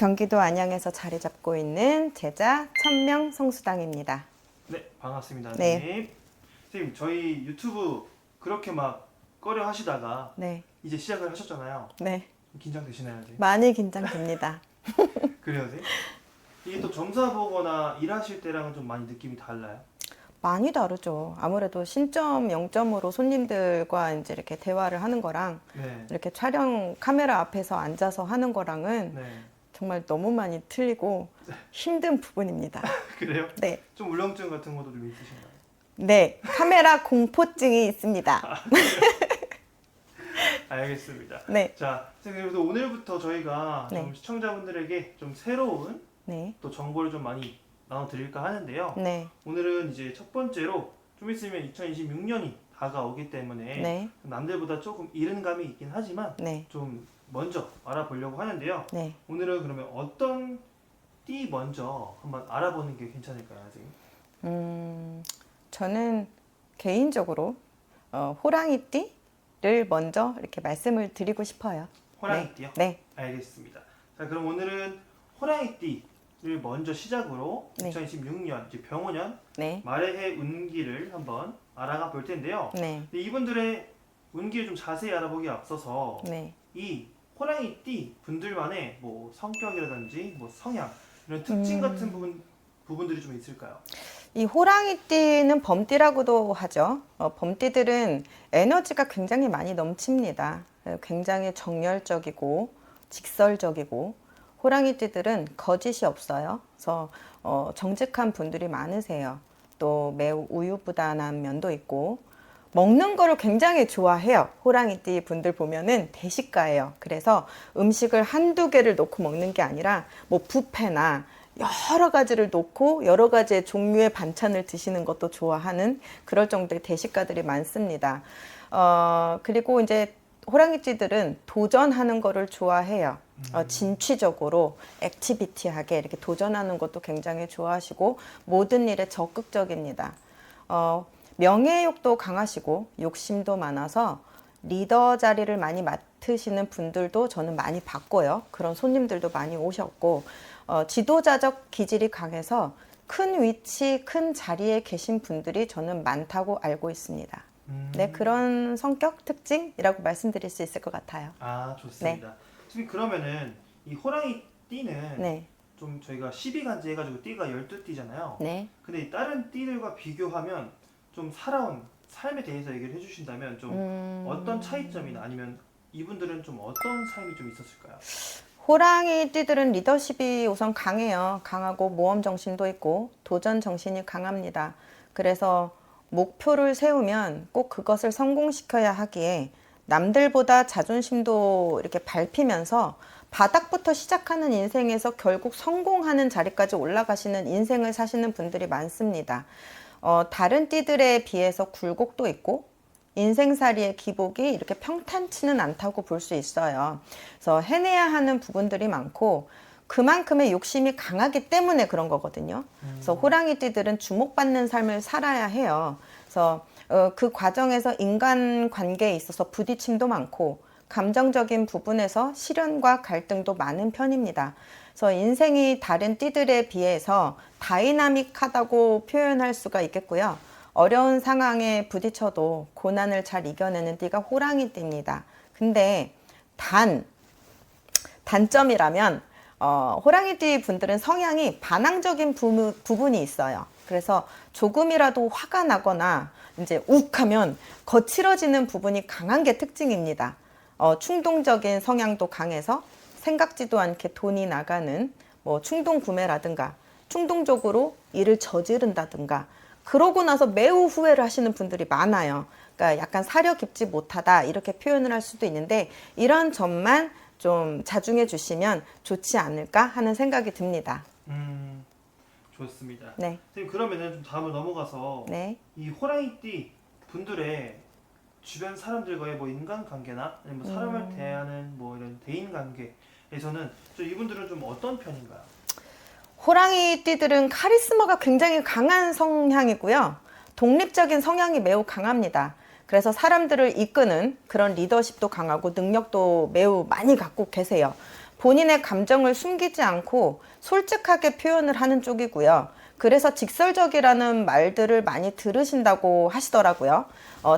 경기도 안양에서 자리 잡고 있는 제자 천명 성수당입니다. 네, 반갑습니다, 네. 선생님. 선생님, 저희 유튜브 그렇게 막 꺼려 하시다가 네, 이제 시작을 하셨잖아요. 네, 긴장되시나요, 선생님? 많이 긴장됩니다. 그래요, 선생님? 이게 또 점사 보거나 일하실 때랑은 좀 많이 느낌이 달라요? 많이 다르죠. 아무래도 신점, 영점으로 손님들과 이제 이렇게 대화를 하는 거랑 네. 이렇게 촬영 카메라 앞에서 앉아서 하는 거랑은 네. 정말 너무 많이 틀리고 힘든 부분입니다. 그래요? 네, 좀 울렁증 같은 것도 좀 있으신가요? 네, 카메라 공포증이 있습니다. 알겠습니다. 네, 자, 선생님, 그래서 오늘부터 저희가 네. 좀 시청자분들에게 좀 새로운 네, 또 정보를 좀 많이 나눠드릴까 하는데요. 네, 오늘은 이제 첫 번째로 좀 있으면 2026년이 다가오기 때문에 네, 남들보다 조금 이른 감이 있긴 하지만 네, 좀 먼저 알아보려고 하는데요. 네. 오늘은 그러면 어떤 띠 먼저 한번 알아보는 게 괜찮을까요, 선생님? 저는 개인적으로 호랑이띠를 먼저 이렇게 말씀을 드리고 싶어요. 호랑이띠요? 네, 알겠습니다. 자, 그럼 오늘은 호랑이띠를 먼저 시작으로 네. 2026년 이제 병호년 네, 말의 해 운기를 한번 알아가 볼 텐데요. 네, 근데 이분들의 운기를 좀 자세히 알아보기에 앞서서 네. 이 호랑이띠 분들만의 뭐 성격이라든지 뭐 성향 이런 특징 같은 부분들이 좀 있을까요? 이 호랑이띠는 범띠라고도 하죠. 범띠들은 에너지가 굉장히 많이 넘칩니다. 굉장히 정열적이고 직설적이고 호랑이띠들은 거짓이 없어요. 그래서 정직한 분들이 많으세요. 또 매우 우유부단한 면도 있고 먹는 거를 굉장히 좋아해요. 호랑이띠 분들 보면은 대식가예요. 그래서 음식을 한두 개를 놓고 먹는 게 아니라 뭐 뷔페나 여러 가지를 놓고 여러 가지의 종류의 반찬을 드시는 것도 좋아하는 그럴 정도의 대식가들이 많습니다. 그리고 이제 호랑이띠들은 도전하는 거를 좋아해요. 진취적으로 액티비티하게 이렇게 도전하는 것도 굉장히 좋아하시고 모든 일에 적극적입니다. 명예욕도 강하시고 욕심도 많아서 리더 자리를 많이 맡으시는 분들도 저는 많이 봤고요. 그런 손님들도 많이 오셨고 지도자적 기질이 강해서 큰 위치, 큰 자리에 계신 분들이 저는 많다고 알고 있습니다. 네, 그런 성격 특징이라고 말씀드릴 수 있을 것 같아요. 아, 좋습니다. 지금 그러면은 이 호랑이띠는 네, 좀 저희가 12간지 해가지고 띠가 12띠잖아요. 네. 근데 이 다른 띠들과 비교하면 좀 살아온 삶에 대해서 얘기를 해주신다면 좀 어떤 차이점이나 아니면 이분들은 좀 어떤 삶이 좀 있었을까요? 호랑이띠들은 리더십이 우선 강해요. 강하고 모험 정신도 있고 도전 정신이 강합니다. 그래서 목표를 세우면 꼭 그것을 성공시켜야 하기에 남들보다 자존심도 이렇게 밟히면서 바닥부터 시작하는 인생에서 결국 성공하는 자리까지 올라가시는 인생을 사시는 분들이 많습니다. 다른 띠들에 비해서 굴곡도 있고 인생살이의 기복이 이렇게 평탄치는 않다고 볼 수 있어요. 그래서 해내야 하는 부분들이 많고 그만큼의 욕심이 강하기 때문에 그런 거거든요. 그래서 호랑이띠들은 주목받는 삶을 살아야 해요. 그래서 그 과정에서 인간관계에 있어서 부딪힘도 많고 감정적인 부분에서 시련과 갈등도 많은 편입니다. 그래서 인생이 다른 띠들에 비해서 다이나믹하다고 표현할 수가 있겠고요. 어려운 상황에 부딪혀도 고난을 잘 이겨내는 띠가 호랑이띠입니다. 근데 단점이라면 호랑이띠 분들은 성향이 반항적인 부분이 있어요. 그래서 조금이라도 화가 나거나 이제 욱하면 거칠어지는 부분이 강한 게 특징입니다. 충동적인 성향도 강해서 생각지도 않게 돈이 나가는 뭐 충동 구매라든가 충동적으로 일을 저지른다든가 그러고 나서 매우 후회를 하시는 분들이 많아요. 그러니까 약간 사려 깊지 못하다 이렇게 표현을 할 수도 있는데 이런 점만 좀 자중해 주시면 좋지 않을까 하는 생각이 듭니다. 좋습니다. 네. 선생님, 그러면은 좀 다음으로 넘어가서 네. 이 호랑이띠 분들의 주변 사람들과의 뭐 인간관계나 아니면 뭐 사람을 대하는 뭐 이런 대인관계에서는 좀 이분들은 좀 어떤 편인가요? 호랑이띠들은 카리스마가 굉장히 강한 성향이고요. 독립적인 성향이 매우 강합니다. 그래서 사람들을 이끄는 그런 리더십도 강하고 능력도 매우 많이 갖고 계세요. 본인의 감정을 숨기지 않고 솔직하게 표현을 하는 쪽이고요. 그래서 직설적이라는 말들을 많이 들으신다고 하시더라고요.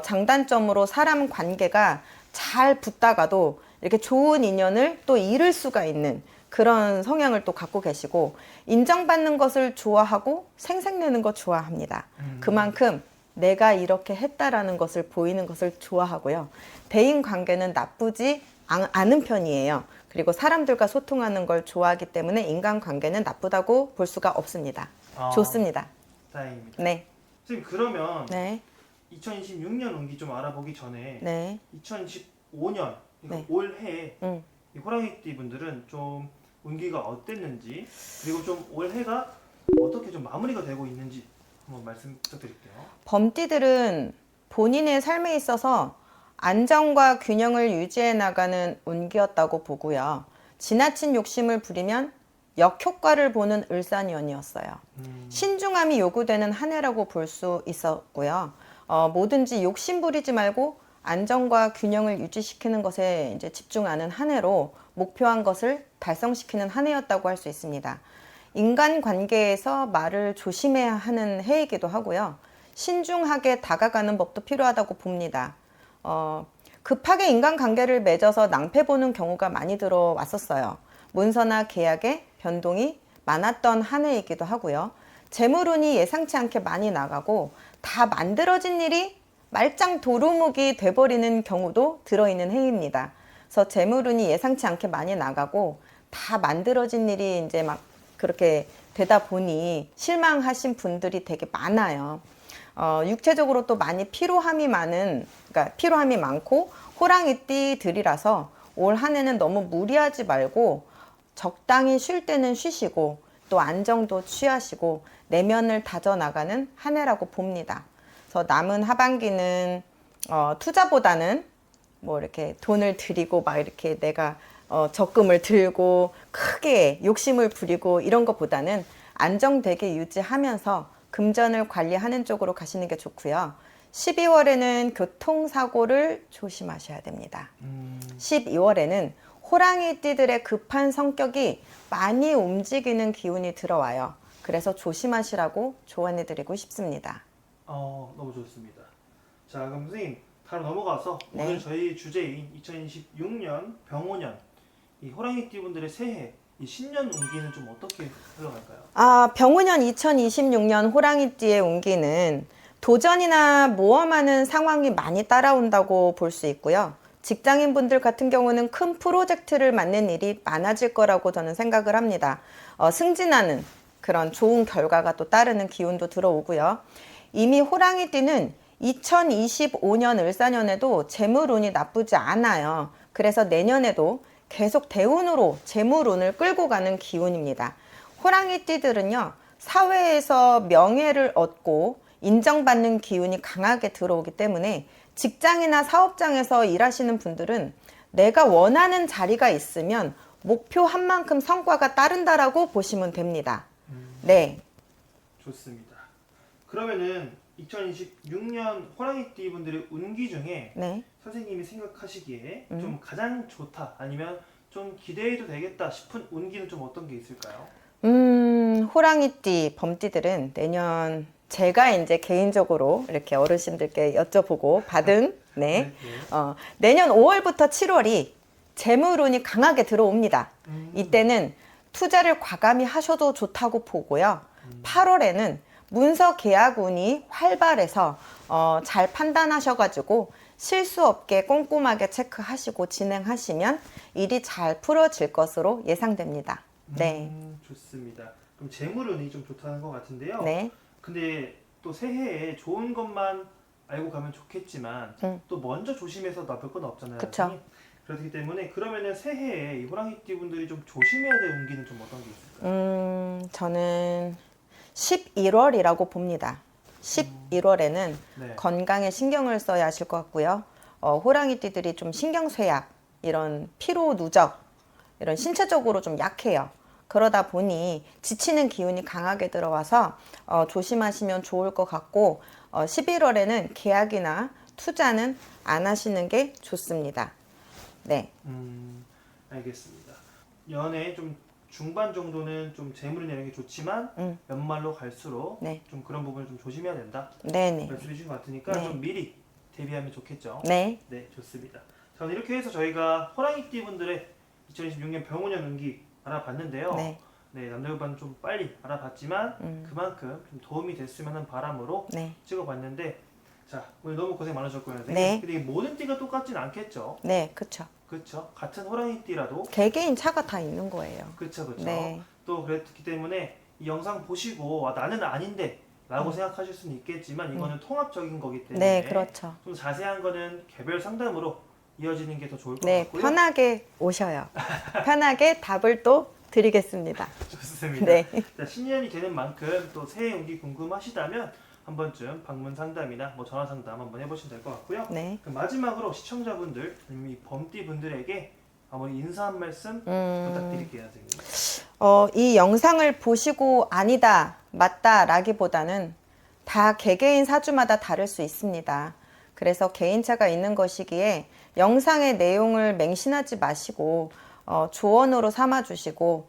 장단점으로 사람 관계가 잘 붙다가도 이렇게 좋은 인연을 또 잃을 수가 있는 그런 성향을 또 갖고 계시고, 인정받는 것을 좋아하고 생색내는 거 좋아합니다. 그만큼 내가 이렇게 했다라는 것을 보이는 것을 좋아하고요. 대인 관계는 나쁘지 않은 편이에요. 그리고 사람들과 소통하는 걸 좋아하기 때문에 인간 관계는 나쁘다고 볼 수가 없습니다. 좋습니다. 다행입니다. 네. 선생님, 그러면 네. 2026년 운기 좀 알아보기 전에 네. 2025년 그러니까 네. 올해 음. 이 호랑이띠 분들은 좀 운기가 어땠는지, 그리고 좀 올해가 어떻게 좀 마무리가 되고 있는지 한번 말씀 부탁드릴게요. 범띠들은 본인의 삶에 있어서 안정과 균형을 유지해 나가는 운기였다고 보고요. 지나친 욕심을 부리면 역효과를 보는 을사년이었어요. 신중함이 요구되는 한 해라고 볼 수 있었고요. 뭐든지 욕심 부리지 말고 안정과 균형을 유지시키는 것에 이제 집중하는 한 해로 목표한 것을 달성시키는 한 해였다고 할 수 있습니다. 인간 관계에서 말을 조심해야 하는 해이기도 하고요. 신중하게 다가가는 법도 필요하다고 봅니다. 급하게 인간관계를 맺어서 낭패 보는 경우가 많이 들어왔었어요. 문서나 계약에 변동이 많았던 한 해이기도 하고요. 재물운이 예상치 않게 많이 나가고 다 만들어진 일이 말짱 도루묵이 돼버리는 경우도 들어있는 해입니다. 그래서 재물운이 예상치 않게 많이 나가고 다 만들어진 일이 이제 막 그렇게 되다 보니 실망하신 분들이 되게 많아요. 육체적으로 또 많이 그러니까 피로함이 많고 호랑이띠들이라서 올 한 해는 너무 무리하지 말고 적당히 쉴 때는 쉬시고 또 안정도 취하시고 내면을 다져나가는 한 해라고 봅니다. 그래서 남은 하반기는 투자보다는 뭐 이렇게 돈을 들이고 막 이렇게 내가 적금을 들고 크게 욕심을 부리고 이런 것보다는 안정되게 유지하면서 금전을 관리하는 쪽으로 가시는 게 좋고요. 12월에는 교통사고를 조심하셔야 됩니다. 12월에는 호랑이띠들의 급한 성격이 많이 움직이는 기운이 들어와요. 그래서 조심하시라고 조언해드리고 싶습니다. 너무 좋습니다. 자, 그럼 선생님 바로 넘어가서 네. 오늘 저희 주제인 2026년 병오년 이 호랑이띠 분들의 새해 이 신년 운기는 좀 어떻게 흘러갈까요? 병오년 2026년 호랑이띠의 운기는 도전이나 모험하는 상황이 많이 따라온다고 볼 수 있고요. 직장인분들 같은 경우는 큰 프로젝트를 맡는 일이 많아질 거라고 저는 생각을 합니다. 승진하는 그런 좋은 결과가 또 따르는 기운도 들어오고요. 이미 호랑이띠는 2025년 을사년에도 재물운이 나쁘지 않아요. 그래서 내년에도 계속 대운으로 재물운을 끌고 가는 기운입니다. 호랑이띠들은요, 사회에서 명예를 얻고 인정받는 기운이 강하게 들어오기 때문에 직장이나 사업장에서 일하시는 분들은 내가 원하는 자리가 있으면 목표한 만큼 성과가 따른다라고 보시면 됩니다. 네. 좋습니다. 그러면은 2026년 호랑이띠 분들의 운기 중에 네. 선생님이 생각하시기에 좀 가장 좋다 아니면 좀 기대해도 되겠다 싶은 운기는 좀 어떤 게 있을까요? 호랑이띠, 범띠들은 내년 제가 이제 개인적으로 이렇게 어르신들께 여쭤보고 받은 네. 내년 5월부터 7월이 재물운이 강하게 들어옵니다. 이때는 투자를 과감히 하셔도 좋다고 보고요. 8월에는 문서 계약운이 활발해서 잘 판단하셔가지고 실수 없게 꼼꼼하게 체크하시고 진행하시면 일이 잘 풀어질 것으로 예상됩니다. 네. 좋습니다. 그럼 재물운이 좀 좋다는 것 같은데요. 네. 근데 또 새해에 좋은 것만 알고 가면 좋겠지만 또 먼저 조심해서 나쁠 건 없잖아요. 그쵸. 선생님. 그렇기 때문에 그러면은 새해에 이 호랑이띠 분들이 좀 조심해야 될 운기는 좀 어떤 게 있을까요? 저는 11월이라고 봅니다. 11월에는 네. 건강에 신경을 써야 하실 것 같고요. 호랑이띠들이 좀 신경쇠약, 이런 피로 누적, 이런 신체적으로 좀 약해요. 그러다 보니 지치는 기운이 강하게 들어와서 조심하시면 좋을 것 같고 11월에는 계약이나 투자는 안 하시는 게 좋습니다. 네. 알겠습니다. 연애 좀 중반 정도는 좀 재물이 내는 게 좋지만 연말로 갈수록 네. 좀 그런 부분을 좀 조심해야 된다 네네. 말씀해 주신 것 같으니까 네. 좀 미리 대비하면 좋겠죠. 네. 네, 좋습니다. 자, 오늘 이렇게 해서 저희가 호랑이띠 분들의 2026년 병원년 운기 알아봤는데요. 네. 네, 남자분은 좀 빨리 알아봤지만 그만큼 좀 도움이 됐으면 하는 바람으로 네. 찍어봤는데, 자, 오늘 너무 고생 많으셨고요. 선생님. 네. 근데 이 모든 띠가 똑같진 않겠죠? 네. 그쵸. 그렇죠. 같은 호랑이띠라도 개개인 차가 다 있는 거예요. 그렇죠, 그렇죠. 네. 또 그랬기 때문에 이 영상 보시고 나는 아닌데 라고 생각하실 수는 있겠지만 이거는 통합적인 거기 때문에 네. 그렇죠. 좀 자세한 거는 개별 상담으로 이어지는 게 더 좋을 것 네. 같고요. 편하게 오셔요. 편하게 답을 또 드리겠습니다. 좋습니다. 네. 자, 신년이 되는 만큼 또 새해 운기 궁금하시다면 한 번쯤 방문 상담이나 뭐 전화 상담 한번 해보시면 될 것 같고요. 네. 그럼 마지막으로 시청자분들, 아니면 이 범띠 분들에게 마무리 인사 한 말씀 부탁드릴게요, 선생님. 이 영상을 보시고 아니다, 맞다 라기보다는 다 개개인 사주마다 다를 수 있습니다. 그래서 개인차가 있는 것이기에 영상의 내용을 맹신하지 마시고 조언으로 삼아 주시고